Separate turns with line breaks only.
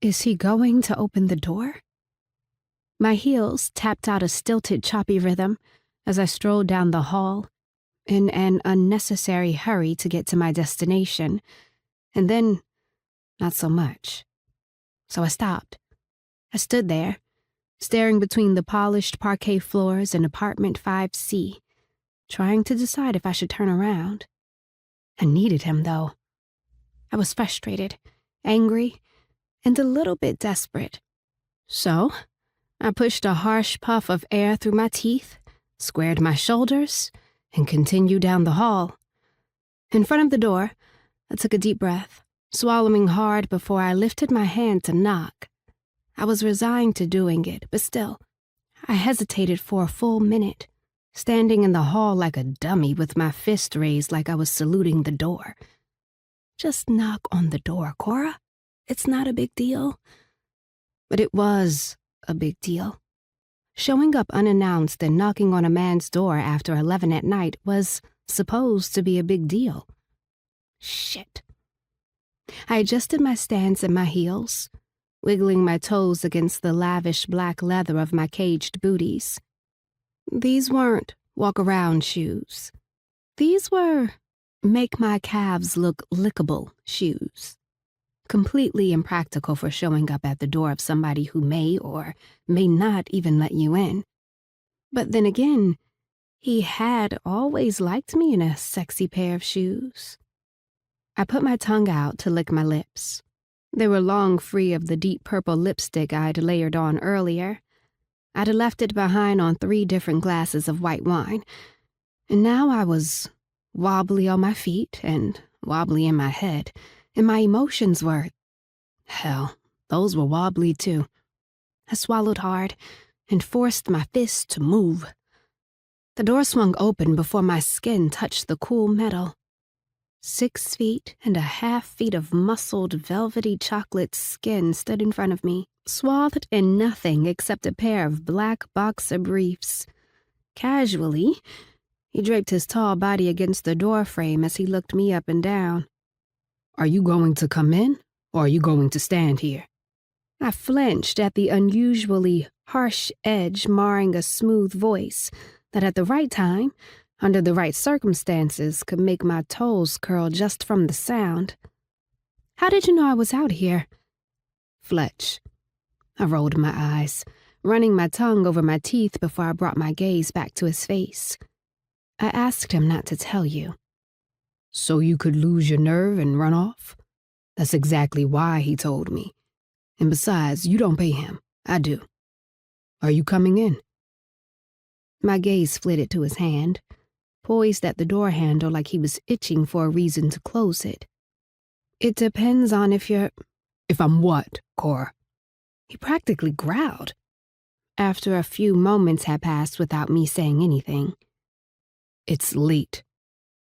Is he going to open the door? My heels tapped out a stilted, choppy rhythm as I strolled down the hall in an unnecessary hurry to get to my destination, and then not so much. So I stopped. I stood there, staring between the polished parquet floors in apartment 5C, trying to decide if I should turn around. I needed him, though. I was frustrated, angry, and a little bit desperate. So I pushed a harsh puff of air through my teeth, squared my shoulders, and continued down the hall. In front of the door, I took a deep breath, swallowing hard before I lifted my hand to knock. I was resigned to doing it, but still, I hesitated for a full minute, standing in the hall like a dummy with my fist raised like I was saluting the door. Just knock on the door, Kora. It's not a big deal. But it was a big deal. Showing up unannounced and knocking on a man's door after 11 at night was supposed to be a big deal. Shit. I adjusted my stance and my heels, wiggling my toes against the lavish black leather of my caged booties. These weren't walk-around shoes. These were make my calves look lickable shoes. Completely impractical for showing up at the door of somebody who may or may not even let you in. But then again, he had always liked me in a sexy pair of shoes. I put my tongue out to lick my lips. They were long free of the deep purple lipstick I'd layered on earlier. I'd left it behind on 3 different glasses of white wine, and now I was wobbly on my feet and wobbly in my head, and my emotions were, hell, those were wobbly too. I swallowed hard and forced my fist to move. The door swung open before my skin touched the cool metal. 6.5 feet of muscled, velvety chocolate skin stood in front of me, swathed in nothing except a pair of black boxer briefs. Casually, he draped his tall body against the door frame as he looked me up and down. "Are you going to come in, or are you going to stand here?" I flinched at the unusually harsh edge marring a smooth voice that at the right time, under the right circumstances, could make my toes curl just from the sound. "How did you know I was out here?" "Fletch." I rolled my eyes, running my tongue over my teeth before I brought my gaze back to his face. "I asked him not to tell you." "So you could lose your nerve and run off?" "That's exactly why he told me. And besides, you don't pay him. I do. Are you coming in?" My gaze flitted to his hand, poised at the door handle like he was itching for a reason to close it. "It depends on if you're—" "If I'm what, Kora?" He practically growled. After a few moments had passed without me saying anything. "It's late.